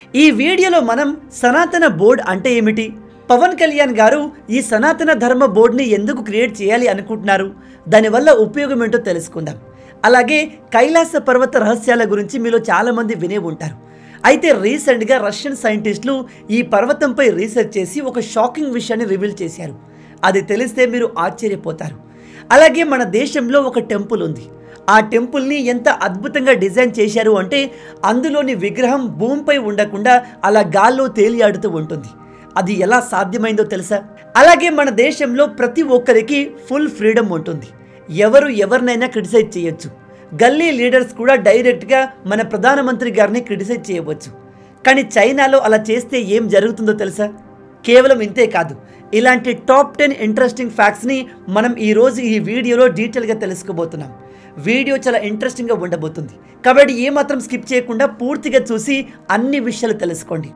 ఈ వీడియోలో మనం సనాతన బోర్డ్ అంటే ఏమిటి, పవన్ కళ్యాణ్ గారు ఈ సనాతన ధర్మ బోర్డుని ఎందుకు క్రియేట్ చేయాలి అనుకుంటున్నారు, దానివల్ల ఉపయోగం ఏంటో తెలుసుకుందాం. అలాగే కైలాస పర్వత రహస్యాల గురించి మీలో చాలామంది వినే ఉంటారు. అయితే రీసెంట్గా రష్యన్ సైంటిస్టులు ఈ పర్వతంపై రీసెర్చ్ చేసి ఒక షాకింగ్ విషయాన్ని రివీల్ చేశారు. అది తెలిస్తే మీరు ఆశ్చర్యపోతారు. అలాగే మన దేశంలో ఒక టెంపుల్ ఉంది. ఆ టెంపుల్ని ఎంత అద్భుతంగా డిజైన్ చేశారు అంటే అందులోని విగ్రహం భూమిపై ఉండకుండా అలా గాల్లో తేలియాడుతూ ఉంటుంది. అది ఎలా సాధ్యమైందో తెలుసా? అలాగే మన దేశంలో ప్రతి ఒక్కరికి ఫుల్ ఫ్రీడమ్ ఉంటుంది. ఎవరు ఎవరినైనా క్రిటిసైజ్ చేయొచ్చు. గల్లీ లీడర్స్ కూడా డైరెక్ట్గా మన ప్రధానమంత్రి గారిని క్రిటిసైజ్ చేయవచ్చు. కానీ చైనాలో అలా చేస్తే ఏం జరుగుతుందో తెలుసా? కేవలం ఇంతే కాదు, ఇలాంటి టాప్ 10 ఇంట్రెస్టింగ్ ఫ్యాక్ట్స్ని మనం ఈరోజు ఈ వీడియోలో డీటెయిల్గా తెలుసుకోబోతున్నాం. వీడియో చాలా ఇంట్రెస్టింగ్గా ఉండబోతుంది కాబట్టి ఏమాత్రం స్కిప్ చేయకుండా పూర్తిగా చూసి అన్ని విషయాలు తెలుసుకోండి.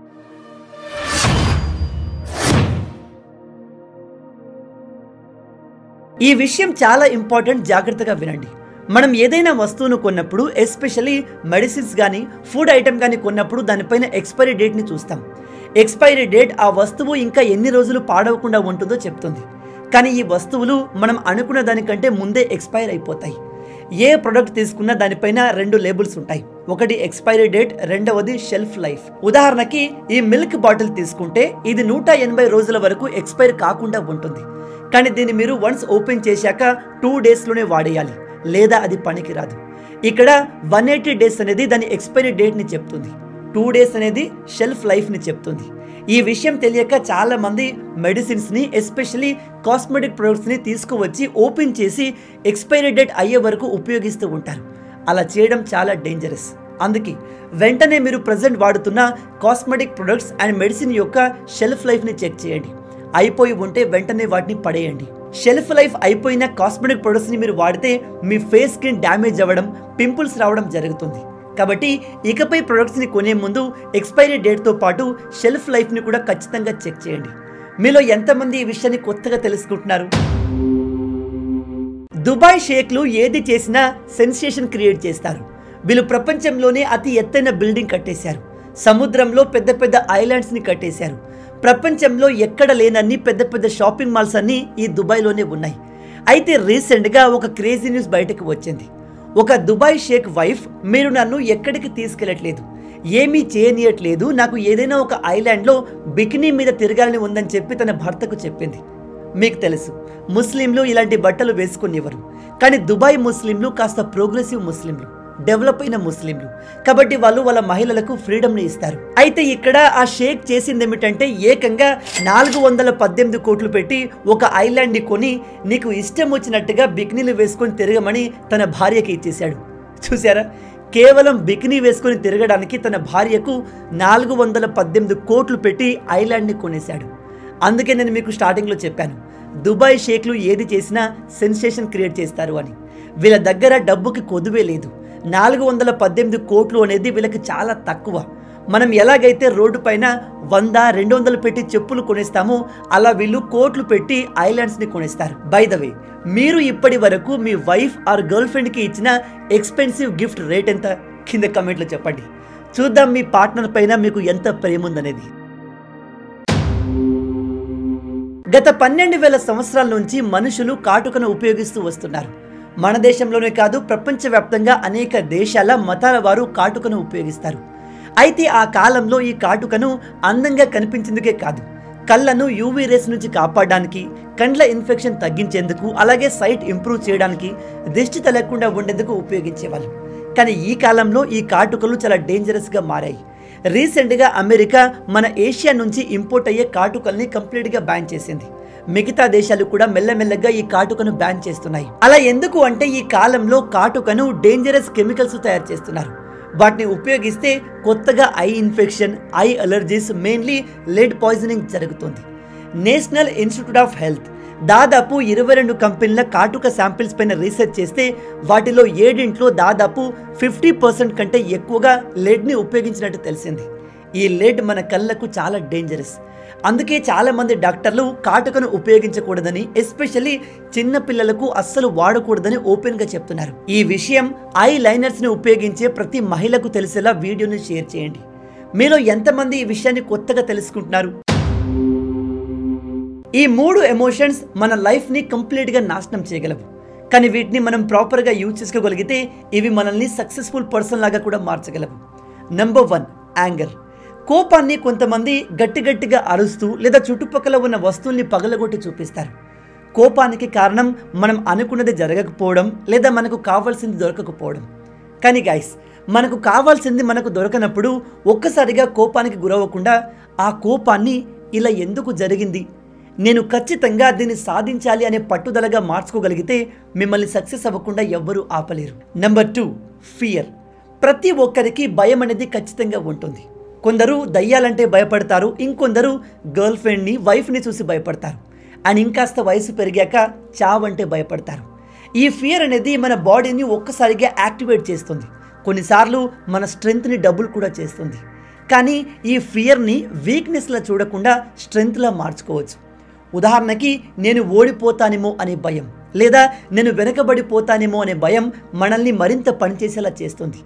ఈ విషయం చాలా ఇంపార్టెంట్, జాగ్రత్తగా వినండి. మనం ఏదైనా వస్తువును కొన్నప్పుడు, ఎస్పెషల్లీ మెడిసిన్స్ కానీ ఫుడ్ ఐటమ్ కానీ కొన్నప్పుడు దానిపైన ఎక్స్పైరీ డేట్ని చూస్తాం. ఎక్స్పైరీ డేట్ ఆ వస్తువు ఇంకా ఎన్ని రోజులు పాడవకుండా ఉంటుందో చెప్తుంది. కానీ ఈ వస్తువులు మనం అనుకున్న దానికంటే ముందే ఎక్స్పైర్ అయిపోతాయి. ఏ ప్రోడక్ట్ తీసుకున్నా దానిపైన 2 లేబుల్స్ ఉంటాయి. ఒకటి ఎక్స్పైరీ డేట్, రెండవది షెల్ఫ్ లైఫ్. ఉదాహరణకి ఈ మిల్క్ బాటిల్ తీసుకుంటే ఇది 180 రోజుల వరకు ఎక్స్పైర్ కాకుండా ఉంటుంది. కానీ దీన్ని మీరు వన్స్ ఓపెన్ చేశాక 2 డేస్లోనే వాడేయాలి, లేదా అది పనికిరాదు. ఇక్కడ 180 డేస్ అనేది దాని ఎక్స్పైరీ డేట్ని చెప్తుంది. 2 డేస్ అనేది షెల్ఫ్ లైఫ్ని చెప్తుంది. ఈ విషయం తెలియక చాలామంది మెడిసిన్స్ని, ఎస్పెషల్లీ కాస్మెటిక్ ప్రొడక్ట్స్ని తీసుకువచ్చి ఓపెన్ చేసి ఎక్స్పైరీ డేట్ అయ్యే వరకు ఉపయోగిస్తూ ఉంటారు. అలా చేయడం చాలా డేంజరస్. అందుకే వెంటనే మీరు ప్రజెంట్ వాడుతున్న కాస్మెటిక్ ప్రొడక్ట్స్ అండ్ మెడిసిన్ యొక్క షెల్ఫ్ లైఫ్ని చెక్ చేయండి. అయిపోయి ఉంటే వెంటనే వాటిని పడేయండి. షెల్ఫ్ లైఫ్ అయిపోయిన కాస్మెటిక్ ప్రొడక్ట్స్ని మీరు వాడితే మీ ఫేస్ స్కిన్ డ్యామేజ్ అవ్వడం, పింపుల్స్ రావడం జరుగుతుంది. కాబట్టి ఇకపై ప్రొడక్ట్స్ని కొనే ముందు ఎక్స్పైరీ డేట్తో పాటు షెల్ఫ్ లైఫ్ని కూడా ఖచ్చితంగా చెక్ చేయండి. మీలో ఎంతమంది ఈ విషయాన్ని కొత్తగా తెలుసుకుంటున్నారు? దుబాయ్ షేక్లు ఏది చేసినా సెన్సేషన్ క్రియేట్ చేస్తారు. వీళ్ళు ప్రపంచంలోనే అతి ఎత్తైన బిల్డింగ్ కట్టేశారు. సముద్రంలో పెద్ద పెద్ద ఐలాండ్స్ని కట్టేశారు. ప్రపంచంలో ఎక్కడ లేనన్ని పెద్ద పెద్ద షాపింగ్ మాల్స్ అన్నీ ఈ దుబాయ్లోనే ఉన్నాయి. అయితే రీసెంట్గా ఒక క్రేజీ న్యూస్ బయటకు వచ్చింది. ఒక దుబాయ్ షేక్ వైఫ్, మీరు నన్ను ఎక్కడికి తీసుకెళ్ళట్లేదు, ఏమీ చేయనీయట్లేదు, నాకు ఏదైనా ఒక ఐలాండ్లో బికినీ మీద తిరగాలని ఉందని చెప్పి తన భర్తకు చెప్పింది. మీకు తెలుసు, ముస్లింలు ఇలాంటి బట్టలు వేసుకునేవారు. కానీ దుబాయ్ ముస్లింలు కాస్త ప్రోగ్రెసివ్ ముస్లింలు, డెవలప్ అయిన ముస్లింలు. కాబట్టి వాళ్ళు వాళ్ళ మహిళలకు ఫ్రీడమ్ని ఇస్తారు. అయితే ఇక్కడ ఆ షేక్ చేసింది ఏమిటంటే ఏకంగా 418 కోట్లు పెట్టి ఒక ఐలాండ్ని కొని నీకు ఇష్టం వచ్చినట్టుగా బికినీలు వేసుకొని తిరగమని తన భార్యకి ఇచ్చేశాడు. చూసారా? కేవలం బికినీ వేసుకొని తిరగడానికి తన భార్యకు 418 కోట్లు పెట్టి ఐలాండ్ని కొనేశాడు. అందుకే నేను మీకు స్టార్టింగ్లో చెప్పాను, దుబాయ్ షేక్లు ఏది చేసినా సెన్సేషన్ క్రియేట్ చేస్తారు అని. వీళ్ళ దగ్గర డబ్బుకి కొదువే లేదు. 418 కోట్లు అనేది వీళ్ళకి చాలా తక్కువ. మనం ఎలాగైతే రోడ్డు పైన 100-200 పెట్టి చెప్పులు కొనేస్తామో అలా వీళ్ళు కోట్లు పెట్టి ఐలాండ్స్ని కొనేస్తారు. బై ద వే, మీరు ఇప్పటి వరకు మీ వైఫ్ ఆర్ గర్ల్ ఫ్రెండ్కి ఇచ్చిన ఎక్స్పెన్సివ్ గిఫ్ట్ రేట్ ఎంత? కింద కమెంట్లో చెప్పండి. చూద్దాం మీ పార్ట్నర్ పైన మీకు ఎంత ప్రేమ ఉందనేది. గత 12,000 సంవత్సరాల నుంచి మనుషులు కాటుకను ఉపయోగిస్తూ వస్తున్నారు. మన దేశంలోనే కాదు, ప్రపంచవ్యాప్తంగా అనేక దేశాల మతాల వారు కాటుకను ఉపయోగిస్తారు. అయితే ఆ కాలంలో ఈ కాటుకను అందంగా కనిపించేందుకే కాదు, కళ్ళను యూవీ రేస్ నుంచి కాపాడడానికి, కండ్ల ఇన్ఫెక్షన్ తగ్గించేందుకు, అలాగే సైట్ ఇంప్రూవ్ చేయడానికి, దిష్టి తలగకుండా ఉండేందుకు ఉపయోగించేవాళ్ళు. కానీ ఈ కాలంలో ఈ కాటుకలు చాలా డేంజరస్గా మారాయి. రీసెంట్గా అమెరికా మన ఏషియా నుంచి ఇంపోర్ట్ అయ్యే కాటుకల్ని కంప్లీట్గా బ్యాన్ చేసింది. మిగతా దేశాలు కూడా మెల్లమెల్లగా ఈ కాటుకను బ్యాన్ చేస్తున్నాయి. అలా ఎందుకు అంటే ఈ కాలంలో కాటుకను డేంజరస్ కెమికల్స్ తయారు చేస్తున్నారు. వాటిని ఉపయోగిస్తే కొత్తగా eye infection, eye allergies, mainly lead poisoning జరుగుతుంది. నేషనల్ ఇన్స్టిట్యూట్ ఆఫ్ హెల్త్ దాదాపు 22 కంపెనీల కాటుక శాంపిల్స్ పైన రీసెర్చ్ చేస్తే వాటిలో 7 దాదాపు 50% కంటే ఎక్కువగా లెడ్ని ఉపయోగించినట్టు తెలిసింది. ఈ లెడ్ మన కళ్ళకు చాలా డేంజరస్. అందుకే చాలామంది డాక్టర్లు కాటుకను ఉపయోగించకూడదని, ఎస్పెషల్లీ చిన్న పిల్లలకు అస్సలు వాడకూడదని ఓపెన్గా చెప్తున్నారు. ఈ విషయం ఐ లైనర్స్ని ఉపయోగించే ప్రతి మహిళకు తెలిసేలా వీడియోని షేర్ చేయండి. మీలో ఎంతమంది ఈ విషయాన్ని కొత్తగా తెలుసుకుంటున్నారు? ఈ 3 ఎమోషన్స్ మన లైఫ్ని కంప్లీట్గా నాశనం చేయగలవు. కానీ వీటిని మనం ప్రాపర్గా యూజ్ చేసుకోగలిగితే ఇవి మనల్ని సక్సెస్ఫుల్ పర్సన్ లాగా కూడా మార్చగలవు. Number 1, anger. కోపాన్ని కొంతమంది గట్టిగా అరుస్తూ లేదా చుట్టుపక్కల ఉన్న వస్తువుల్ని పగలగొట్టి చూపిస్తారు. కోపానికి కారణం మనం అనుకున్నది జరగకపోవడం లేదా మనకు కావాల్సింది దొరకకపోవడం. కానీ గైస్, మనకు కావాల్సింది మనకు దొరకనప్పుడు ఒక్కసారిగా కోపానికి గురవ్వకుండా ఆ కోపాన్ని ఇలా ఎందుకు జరిగింది, నేను ఖచ్చితంగా దీన్ని సాధించాలి అనే పట్టుదలగా మార్చుకోగలిగితే మిమ్మల్ని సక్సెస్ అవ్వకుండా ఎవ్వరూ ఆపలేరు. Number 2, fear. ప్రతి ఒక్కరికి భయం అనేది ఖచ్చితంగా ఉంటుంది. కొందరు దయ్యాలంటే భయపడతారు, ఇంకొందరు గర్ల్ ఫ్రెండ్ని వైఫ్ని చూసి భయపడతారు, అండ్ ఇంకాస్త వయసు పెరిగాక చావంటే భయపడతారు. ఈ ఫియర్ అనేది మన బాడీని ఒక్కసారిగా యాక్టివేట్ చేస్తుంది. కొన్నిసార్లు మన స్ట్రెంగ్త్ని డబుల్ కూడా చేస్తుంది. కానీ ఈ ఫియర్ని వీక్నెస్లా చూడకుండా స్ట్రెంగ్త్లా మార్చుకోవచ్చు. ఉదాహరణకి నేను ఓడిపోతానేమో అనే భయం లేదా నేను వెనకబడిపోతానేమో అనే భయం మనల్ని మరింత పనిచేసేలా చేస్తుంది,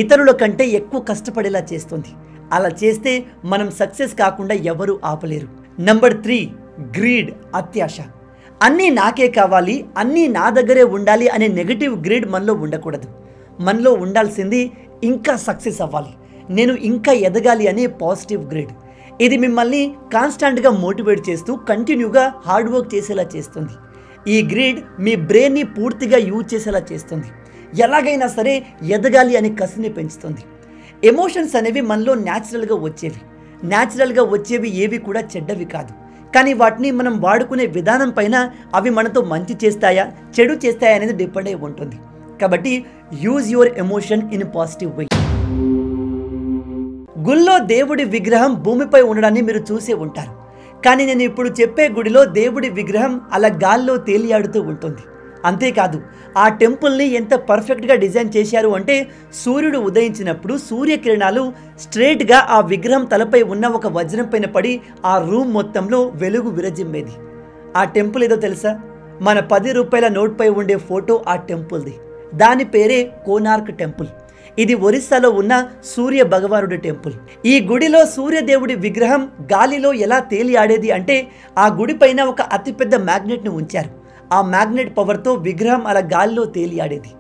ఇతరుల కంటే ఎక్కువ కష్టపడేలా చేస్తుంది. అలా చేస్తే మనం సక్సెస్ కాకుండా ఎవరూ ఆపలేరు. నెంబర్ 3, గ్రీడ్, అత్యాశ. అన్నీ నాకే కావాలి, అన్నీ నా దగ్గరే ఉండాలి అనే నెగటివ్ గ్రీడ్ మనలో ఉండకూడదు. మనలో ఉండాల్సింది ఇంకా సక్సెస్ అవ్వాలి, నేను ఇంకా ఎదగాలి అనే పాజిటివ్ గ్రీడ్. ఇది మిమ్మల్ని కాన్స్టాంట్గా మోటివేట్ చేస్తూ కంటిన్యూగా హార్డ్ వర్క్ చేసేలా చేస్తుంది. ఈ గ్రీడ్ మీ బ్రెయిన్ని పూర్తిగా యూజ్ చేసేలా చేస్తుంది. ఎలాగైనా సరే ఎదగాలి అనే కసిని పెంచుతుంది. ఎమోషన్స్ అనేవి మనలో న్యాచురల్గా వచ్చేవి ఏవి కూడా చెడ్డవి కాదు. కానీ వాటిని మనం వాడుకునే విధానం పైన అవి మనతో మంచి చేస్తాయా చెడు చేస్తాయా అనేది డిపెండ్ అయి ఉంటుంది. కాబట్టి use your emotion in positive way. గుళ్ళో దేవుడి విగ్రహం భూమిపై ఉండడాన్ని మీరు చూసే ఉంటారు. కానీ నేను ఇప్పుడు చెప్పే గుడిలో దేవుడి విగ్రహం అలా గాల్లో తేలియాడుతూ ఉంటుంది. అంతేకాదు, ఆ టెంపుల్ని ఎంత పర్ఫెక్ట్గా డిజైన్ చేశారు అంటే సూర్యుడు ఉదయించినప్పుడు సూర్యకిరణాలు స్ట్రేట్గా ఆ విగ్రహం తలపై ఉన్న ఒక వజ్రం పైన పడి ఆ రూమ్ మొత్తంలో వెలుగు విరజిమ్మేది. ఆ టెంపుల్ ఏదో తెలుసా? మన 10 రూపాయల నోట్పై ఉండే ఫోటో ఆ టెంపుల్ది. దాని పేరే కోనార్క్ టెంపుల్. ఇది ఒరిస్సాలో ఉన్న సూర్య భగవానుడి టెంపుల్. ఈ గుడిలో సూర్యదేవుడి విగ్రహం గాలిలో ఎలా తేలి ఆడేది అంటే ఆ గుడి పైన ఒక అతిపెద్ద మ్యాగ్నెట్ని ఉంచారు. ఆ మ్యాగ్నెట్ పవర్తో విగ్రహం అలా గాలిలో తేలి ఆడేది.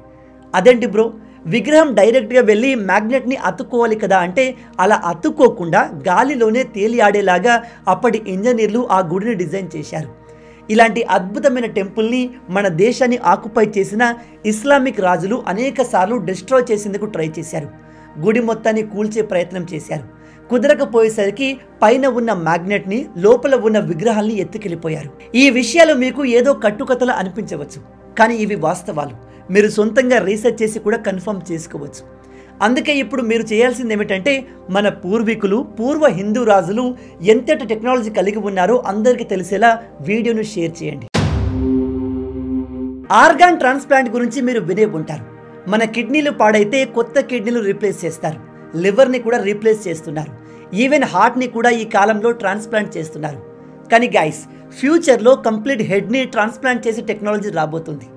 అదేంటి బ్రో, విగ్రహం డైరెక్ట్గా వెళ్ళి మ్యాగ్నెట్ని అతుక్కోవాలి కదా అంటే అలా అతుక్కోకుండా గాలిలోనే తేలి ఆడేలాగా అప్పటి ఇంజనీర్లు ఆ గుడిని డిజైన్ చేశారు. ఇలాంటి అద్భుతమైన టెంపుల్ని మన దేశాన్ని ఆక్యుపై చేసిన ఇస్లామిక్ రాజులు అనేక సార్లు డిస్ట్రాయ్ చేసేందుకు ట్రై చేశారు. గుడి మొత్తాన్ని కూల్చే ప్రయత్నం చేశారు. కుదరకపోయేసరికి పైన ఉన్న మ్యాగ్నెట్ని లోపల ఉన్న విగ్రహాల్ని ఎత్తుకెళ్ళిపోయారు. ఈ విషయాలు మీకు ఏదో కట్టుకథలు అనిపించవచ్చు, కానీ ఇవి వాస్తవాలు. మీరు సొంతంగా రీసెర్చ్ చేసి కూడా కన్ఫర్మ్ చేసుకోవచ్చు. అందుకే ఇప్పుడు మీరు చేయాల్సింది ఏమిటంటే మన పూర్వీకులు పూర్వ హిందూ రాజులు ఎంతటి టెక్నాలజీ కలిగి ఉన్నారో అందరికీ తెలిసేలా వీడియోను షేర్ చేయండి. ఆర్గాన్ ట్రాన్స్ప్లాంట్ గురించి మీరు వినే ఉంటారు. మన కిడ్నీలు పాడైతే కొత్త కిడ్నీలు రీప్లేస్ చేస్తారు, లివర్ని కూడా రీప్లేస్ చేస్తున్నారు, ఈవెన్ హార్ట్ని కూడా ఈ కాలంలో ట్రాన్స్ప్లాంట్ చేస్తున్నారు. కానీ గైస్, ఫ్యూచర్లో కంప్లీట్ హెడ్ని ట్రాన్స్ప్లాంట్ చేసే టెక్నాలజీ రాబోతుంది.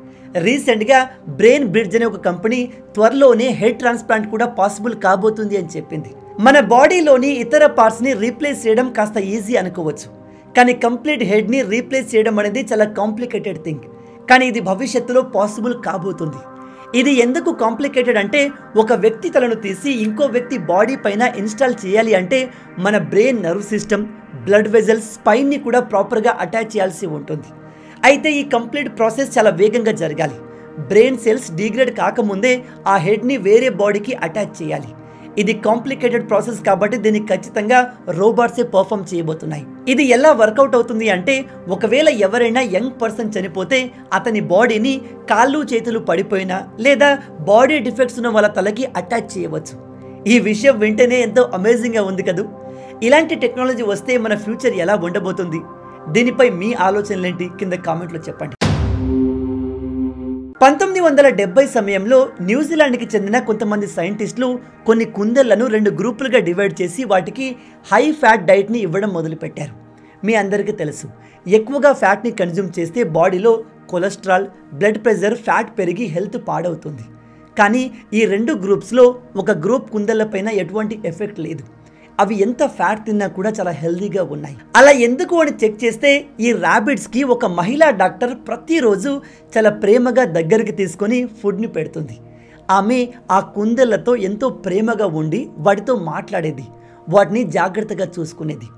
రీసెంట్గా బ్రెయిన్ బ్రిడ్జ్ అనే ఒక కంపెనీ త్వరలోనే హెడ్ ట్రాన్స్ప్లాంట్ కూడా పాసిబుల్ కాబోతుంది అని చెప్పింది. మన బాడీలోని ఇతర పార్ట్స్ని రీప్లేస్ చేయడం కాస్త ఈజీ అనుకోవచ్చు, కానీ కంప్లీట్ హెడ్ని రీప్లేస్ చేయడం అనేది చాలా కాంప్లికేటెడ్ థింగ్. కానీ ఇది భవిష్యత్తులో పాసిబుల్ కాబోతుంది. ఇది ఎందుకు కాంప్లికేటెడ్ అంటే ఒక వ్యక్తి తలను తీసి ఇంకో వ్యక్తి బాడీ పైన ఇన్స్టాల్ చేయాలి అంటే మన brain, nerve system, blood vessels, స్పైన్ని కూడా ప్రాపర్గా అటాచ్ చేయాల్సి ఉంటుంది. అయితే ఈ కంప్లీట్ ప్రాసెస్ చాలా వేగంగా జరగాలి. బ్రెయిన్ సెల్స్ డీగ్రేడ్ కాకముందే ఆ హెడ్ని వేరే బాడీకి అటాచ్ చేయాలి. ఇది కాంప్లికేటెడ్ ప్రాసెస్ కాబట్టి దీన్ని ఖచ్చితంగా రోబోట్సే పర్ఫామ్ చేయబోతున్నాయి. ఇది ఎలా వర్కౌట్ అవుతుంది అంటే ఒకవేళ ఎవరైనా యంగ్ పర్సన్ చనిపోతే అతని బాడీని కాళ్ళు చేతులు పడిపోయినా లేదా బాడీ డిఫెక్ట్స్ ఉన్న వాళ్ళ తలకి అటాచ్ చేయవచ్చు. ఈ విషయం వింటేనే ఎంతో అమేజింగ్గా ఉంది కదూ. ఇలాంటి టెక్నాలజీ వస్తే మన ఫ్యూచర్ ఎలా ఉండబోతుంది? దీనిపై మీ ఆలోచనలేంటి కింద కామెంట్లో చెప్పండి. 1970 సమయంలో న్యూజిలాండ్కి చెందిన కొంతమంది సైంటిస్టులు కొన్ని కుందేళ్లను 2 గ్రూపులుగా డివైడ్ చేసి వాటికి హై ఫ్యాట్ డైట్ని ఇవ్వడం మొదలుపెట్టారు. మీ అందరికీ తెలుసు, ఎక్కువగా ఫ్యాట్ని కన్జ్యూమ్ చేస్తే బాడీలో కొలెస్ట్రాల్, బ్లడ్ ప్రెషర్, ఫ్యాట్ పెరిగి హెల్త్ పాడవుతుంది. కానీ ఈ 2 గ్రూప్స్లో ఒక గ్రూప్ కుందేళ్లపైన ఎటువంటి ఎఫెక్ట్ లేదు. అవి ఎంత ఫ్యాట్ తిన్నా కూడా చాలా హెల్దీగా ఉన్నాయి. అలా ఎందుకు అని చెక్ చేస్తే ఈ ర్యాబిట్స్కి ఒక మహిళా డాక్టర్ ప్రతిరోజు చాలా ప్రేమగా దగ్గరికి తీసుకొని ఫుడ్ని పెడుతుంది. ఆమె ఆ కుందేళ్లతో ఎంతో ప్రేమగా ఉండి వాటితో మాట్లాడేది, వాటిని జాగ్రత్తగా చూసుకునేది.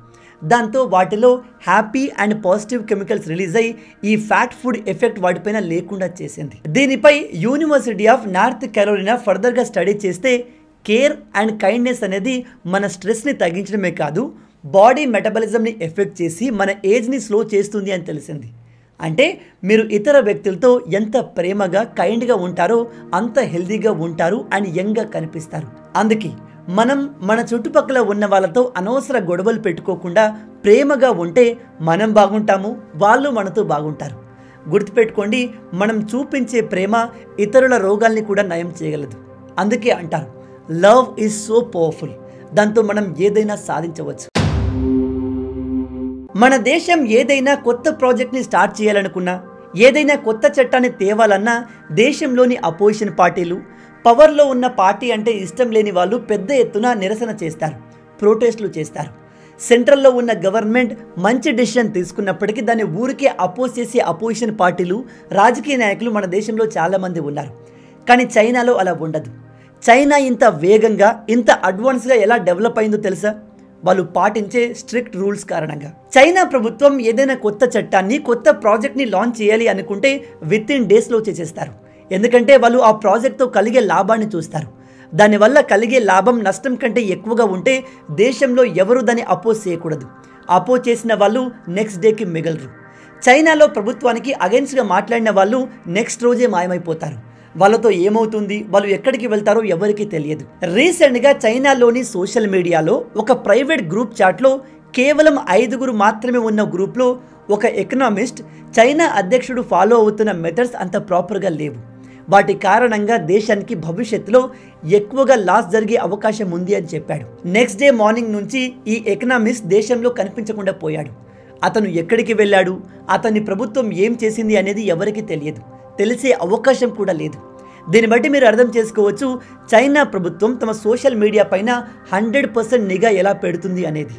దాంతో వాటిలో happy and positive chemicals release అయ్యి ఈ ఫ్యాట్ ఫుడ్ ఎఫెక్ట్ వాటిపైన లేకుండా చేసింది. దీనిపై యూనివర్సిటీ ఆఫ్ నార్త్ కెరోలినా ఫర్దర్గా స్టడీ చేస్తే కేర్ అండ్ కైండ్నెస్ అనేది మన స్ట్రెస్ని తగ్గించడమే కాదు, బాడీ మెటబాలిజంని ఎఫెక్ట్ చేసి మన ఏజ్ని స్లో చేస్తుంది అని తెలిసింది. అంటే మీరు ఇతర వ్యక్తులతో ఎంత ప్రేమగా కైండ్గా ఉంటారో అంత హెల్దీగా ఉంటారు అండ్ యంగ్గా కనిపిస్తారు. అందుకే మనం మన చుట్టుపక్కల ఉన్న వాళ్ళతో అనవసర గొడవలు పెట్టుకోకుండా ప్రేమగా ఉంటే మనం బాగుంటాము, వాళ్ళు మనతో బాగుంటారు. గుర్తుపెట్టుకోండి, మనం చూపించే ప్రేమ ఇతరుల రోగాల్ని కూడా నయం చేయగలదు. అందుకే అంటారు లవ్ ఈజ్ సో పవర్ఫుల్, దాంతో మనం ఏదైనా సాధించవచ్చు. మన దేశం ఏదైనా కొత్త ప్రాజెక్ట్ని స్టార్ట్ చేయాలనుకున్నా, ఏదైనా కొత్త చట్టాన్ని తేవాలన్నా దేశంలోని అపోజిషన్ పార్టీలు, పవర్లో ఉన్న పార్టీ అంటే ఇష్టం లేని వాళ్ళు పెద్ద ఎత్తున నిరసన చేస్తారు, ప్రొటెస్టులు చేస్తారు. సెంట్రల్లో ఉన్న గవర్నమెంట్ మంచి డెసిషన్ తీసుకున్నప్పటికీ దాన్ని ఊరికే అపోజ్ చేసే అపోజిషన్ పార్టీలు, రాజకీయ నాయకులు మన దేశంలో చాలామంది ఉన్నారు. కానీ చైనాలో అలా ఉండదు. చైనా ఇంత వేగంగా ఇంత అడ్వాన్స్గా ఎలా డెవలప్ అయిందో తెలుసా? వాళ్ళు పాటించే స్ట్రిక్ట్ రూల్స్ కారణంగా. చైనా ప్రభుత్వం ఏదైనా కొత్త చట్టాన్ని, కొత్త ప్రాజెక్ట్ని లాంచ్ చేయాలి అనుకుంటే విత్ ఇన్ డేస్లో చేసేస్తారు. ఎందుకంటే వాళ్ళు ఆ ప్రాజెక్ట్తో కలిగే లాభాన్ని చూస్తారు. దానివల్ల కలిగే లాభం నష్టం కంటే ఎక్కువగా ఉంటే దేశంలో ఎవరు దాన్ని అపోజ్ చేయకూడదు. అపోజ్ చేసిన వాళ్ళు నెక్స్ట్ డేకి మిగలరు. చైనాలో ప్రభుత్వానికి అగెన్స్ట్గా మాట్లాడిన వాళ్ళు నెక్స్ట్ రోజే మాయమైపోతారు. వాళ్ళతో ఏమవుతుంది, వాళ్ళు ఎక్కడికి వెళ్తారో ఎవరికీ తెలియదు. రీసెంట్గా చైనాలోని సోషల్ మీడియాలో ఒక ప్రైవేట్ గ్రూప్ చాట్లో కేవలం 5 మాత్రమే ఉన్న గ్రూప్లో ఒక ఎకనామిస్ట్ చైనా అధ్యక్షుడు ఫాలో అవుతున్న మెథడ్స్ అంత ప్రాపర్గా లేవు, వాటి కారణంగా దేశానికి భవిష్యత్తులో ఎక్కువగా లాస్ జరిగే అవకాశం ఉంది అని చెప్పాడు. నెక్స్ట్ డే మార్నింగ్ నుంచి ఈ ఎకనామిస్ట్ దేశంలో కనిపించకుండా పోయాడు. అతను ఎక్కడికి వెళ్ళాడు, అతని ప్రభుత్వం ఏం చేసింది అనేది ఎవరికీ తెలియదు, తెలిసే అవకాశం కూడా లేదు. దీన్ని బట్టి మీరు అర్థం చేసుకోవచ్చు చైనా ప్రభుత్వం తమ సోషల్ మీడియా పైన 100% నిఘా ఎలా పెడుతుంది అనేది.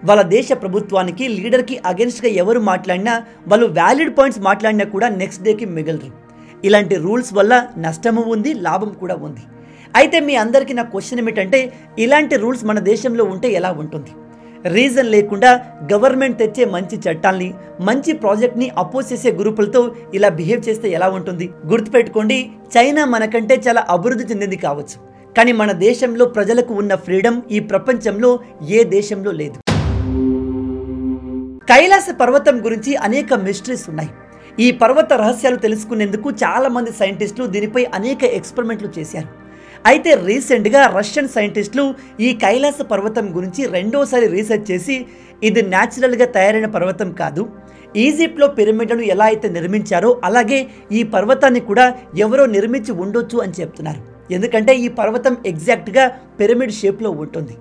వాళ్ళ దేశ ప్రభుత్వానికి, లీడర్కి అగెన్స్ట్గా ఎవరు మాట్లాడినా, వాళ్ళు వ్యాలిడ్ పాయింట్స్ మాట్లాడినా కూడా నెక్స్ట్ డేకి మిగలరు. ఇలాంటి రూల్స్ వల్ల నష్టము ఉంది, లాభం కూడా ఉంది. అయితే మీ అందరికీ నా క్వశ్చన్ ఏమిటంటే, ఇలాంటి రూల్స్ మన దేశంలో ఉంటే ఎలా ఉంటుంది? రీజన్ లేకుండా గవర్నమెంట్ తెచ్చే మంచి చట్టాల్ని, మంచి ప్రాజెక్ట్ని అపోజ్ చేసే గ్రూపులతో ఇలా బిహేవ్ చేస్తే ఎలా ఉంటుంది? గుర్తుపెట్టుకోండి, చైనా మనకంటే చాలా అభివృద్ధి చెందింది కావచ్చు, కానీ మన దేశంలో ప్రజలకు ఉన్న ఫ్రీడమ్ ఈ ప్రపంచంలో ఏ దేశంలో లేదు. కైలాస పర్వతం గురించి అనేక మిస్టరీస్ ఉన్నాయి. ఈ పర్వత రహస్యాలు తెలుసుకునేందుకు చాలామంది సైంటిస్టులు దీనిపై అనేక ఎక్స్పెరిమెంట్లు చేశారు. అయితే రీసెంట్గా రష్యన్ సైంటిస్టులు ఈ కైలాస పర్వతం గురించి రెండోసారి రీసెర్చ్ చేసి ఇది న్యాచురల్గా తయారైన పర్వతం కాదు, ఈజిప్ట్లో పిరమిడ్లను ఎలా అయితే నిర్మించారో అలాగే ఈ పర్వతాన్ని కూడా ఎవరో నిర్మించి ఉండొచ్చు అని చెప్తున్నారు. ఎందుకంటే ఈ పర్వతం ఎగ్జాక్ట్గా పిరమిడ్ షేప్లో ఉంటుంది.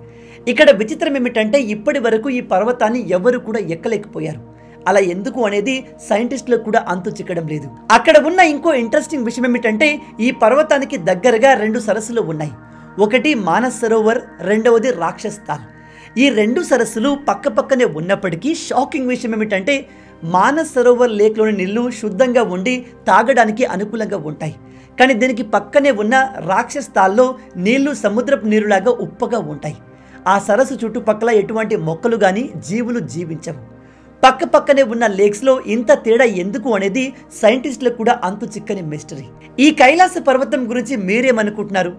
ఇక్కడ విచిత్రం ఏమిటంటే ఇప్పటి వరకు ఈ పర్వతాన్ని ఎవరు కూడా ఎక్కలేకపోయారు. అలా ఎందుకు అనేది సైంటిస్టులకు కూడా అంతు చిక్కడం లేదు. అక్కడ ఉన్న ఇంకో ఇంట్రెస్టింగ్ విషయం ఏమిటంటే ఈ పర్వతానికి దగ్గరగా 2 సరస్సులు ఉన్నాయి. ఒకటి మానస్ సరోవర్, రెండవది రాక్షస్ తాల్. ఈ 2 సరస్సులు పక్క పక్కనే ఉన్నప్పటికీ షాకింగ్ విషయం ఏమిటంటే మానస్ సరోవర్ లేక్లోని నీళ్లు శుద్ధంగా ఉండి తాగడానికి అనుకూలంగా ఉంటాయి. కానీ దీనికి పక్కనే ఉన్న రాక్షస్ తాల్లో నీళ్లు సముద్రపు నీరులాగా ఉప్పగా ఉంటాయి. ఆ సరస్సు చుట్టుపక్కల ఎటువంటి మొక్కలు కానీ జీవులు జీవించవు. పక్క పక్కనే ఉన్న లేక్స్లో ఇంత తేడా ఎందుకు అనేది సైంటిస్టులకు కూడా అంతు చిక్కని మిస్టరీ. ఈ కైలాస పర్వతం గురించి మీరేమనుకుంటున్నారు?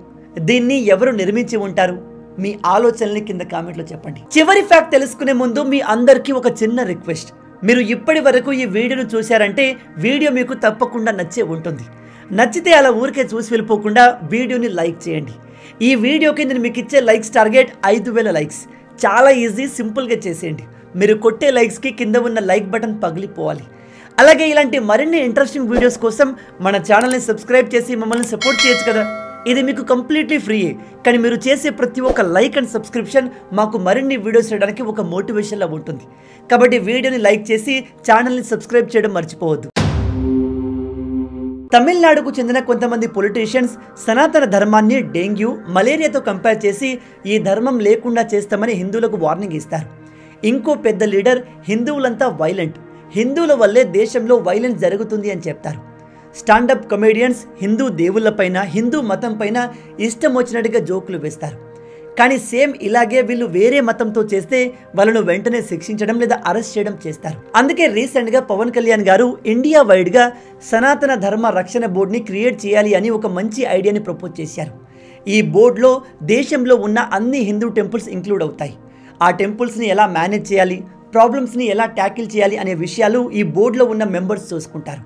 దీన్ని ఎవరు నిర్మించి ఉంటారు? మీ ఆలోచనల్ని కింద కామెంట్లో చెప్పండి. చివరి ఫ్యాక్ట్ తెలుసుకునే ముందు మీ అందరికీ ఒక చిన్న రిక్వెస్ట్. మీరు ఇప్పటి వరకు ఈ వీడియోను చూశారంటే వీడియో మీకు తప్పకుండా నచ్చే ఉంటుంది. నచ్చితే అలా ఊరికే చూసి వెళ్ళిపోకుండా వీడియోని లైక్ చేయండి. ఈ వీడియోకి నేను మీకు ఇచ్చే లైక్స్ టార్గెట్ 5000 లైక్స్. చాలా ఈజీ, సింపుల్గా చేసేయండి. మీరు కొట్టే లైక్స్కి కింద ఉన్న లైక్ బటన్ పగిలిపోవాలి. అలాగే ఇలాంటి మరిన్ని ఇంట్రెస్టింగ్ వీడియోస్ కోసం మన ఛానల్ని సబ్స్క్రైబ్ చేసి మమ్మల్ని సపోర్ట్ చేయొచ్చు కదా. ఇది మీకు కంప్లీట్లీ ఫ్రీయే, కానీ మీరు చేసే ప్రతి ఒక్క లైక్ అండ్ సబ్స్క్రిప్షన్ మాకు మరిన్ని వీడియోస్ చేయడానికి ఒక మోటివేషన్లా ఉంటుంది. కాబట్టి వీడియోని లైక్ చేసి ఛానల్ని సబ్స్క్రైబ్ చేయడం మర్చిపోవద్దు. తమిళనాడుకు చెందిన కొంతమంది పొలిటీషియన్స్ సనాతన ధర్మాన్ని డెంగ్యూ మలేరియాతో కంపేర్ చేసి ఈ ధర్మం లేకుండా చేస్తామని హిందువులకు వార్నింగ్ ఇస్తారు. ఇంకో పెద్ద లీడర్ హిందువులంతా వైలెంట్, హిందువుల వల్లే దేశంలో వైలెన్స్ జరుగుతుంది అని చెప్తారు. స్టాండప్ కమెడియన్స్ హిందూ దేవుళ్లపైన హిందూ మతం పైన ఇష్టం వచ్చినట్టుగా జోకులు వేస్తారు. కానీ సేమ్ ఇలాగే వీళ్ళు వేరే మతంతో చేస్తే వాళ్ళను వెంటనే శిక్షించడం లేదా అరెస్ట్ చేయడం చేస్తారు. అందుకే రీసెంట్గా పవన్ కళ్యాణ్ గారు ఇండియా వైడ్గా సనాతన ధర్మ రక్షణ బోర్డుని క్రియేట్ చేయాలి అని ఒక మంచి ఐడియాని ప్రపోజ్ చేశారు. ఈ బోర్డులో దేశంలో ఉన్న అన్ని హిందూ టెంపుల్స్ ఇంక్లూడ్ అవుతాయి. ఆ టెంపుల్స్ని ఎలా మేనేజ్ చేయాలి, ప్రాబ్లమ్స్ని ఎలా ట్యాకిల్ చేయాలి అనే విషయాలు ఈ బోర్డులో ఉన్న మెంబర్స్ చూసుకుంటారు.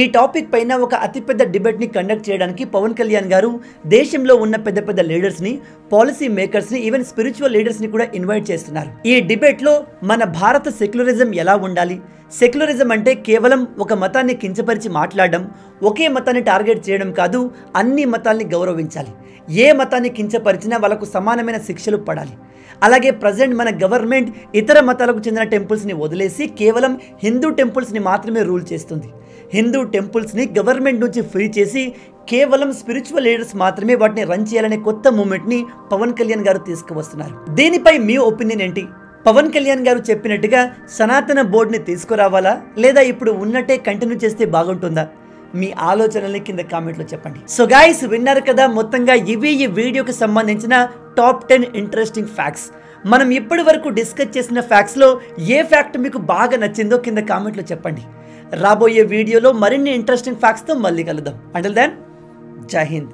ఈ టాపిక్ పైన ఒక అతిపెద్ద డిబేట్ని కండక్ట్ చేయడానికి పవన్ కళ్యాణ్ గారు దేశంలో ఉన్న పెద్ద పెద్ద లీడర్స్ని, పాలసీ మేకర్స్ని, ఈవెన్ స్పిరిచువల్ లీడర్స్ని కూడా ఇన్వైట్ చేస్తున్నారు. ఈ డిబేట్లో మన భారత సెక్యులరిజం ఎలా ఉండాలి, సెక్యులరిజం అంటే కేవలం ఒక మతాన్ని కించపరిచి మాట్లాడడం, ఒకే మతాన్ని టార్గెట్ చేయడం కాదు, అన్ని మతాల్ని గౌరవించాలి. ఏ మతాన్ని కించపరిచినా వాళ్ళకు సమానమైన శిక్షలు పడాలి. అలాగే ప్రజెంట్ మన గవర్నమెంట్ ఇతర మతాలకు చెందిన టెంపుల్స్ని వదిలేసి కేవలం హిందూ టెంపుల్స్ని మాత్రమే రూల్ చేస్తుంది. హిందూ టెంపుల్స్ని గవర్నమెంట్ నుంచి ఫ్రీ చేసి కేవలం స్పిరిచువల్ లీడర్స్ మాత్రమే వాటిని రన్ చేయాలనే కొత్త మూమెంట్ని పవన్ కళ్యాణ్ గారు తీసుకువస్తున్నారు. దీనిపై మీ ఒపీనియన్ ఏంటి? పవన్ కళ్యాణ్ గారు చెప్పినట్టుగా సనాతన బోర్డుని తీసుకురావాలా లేదా ఇప్పుడు ఉన్నట్టే కంటిన్యూ చేస్తే బాగుంటుందా? మీ ఆలోచనల్ని కింద కామెంట్లో చెప్పండి. సో గైస్, విన్నారు కదా, మొత్తంగా ఇవి ఈ వీడియోకి సంబంధించిన టాప్ 10 ఇంట్రెస్టింగ్ ఫ్యాక్ట్స్. మనం ఇప్పటి వరకు డిస్కస్ చేసిన ఫ్యాక్ట్స్లో ఏ ఫ్యాక్ట్ మీకు బాగా నచ్చిందో కింద కామెంట్లో చెప్పండి. రాబోయే వీడియోలో మరిన్ని ఇంట్రెస్టింగ్ ఫ్యాక్ట్స్తో మళ్ళీ కలుద్దాం. అంటిల్ దెన్, జై హింద్.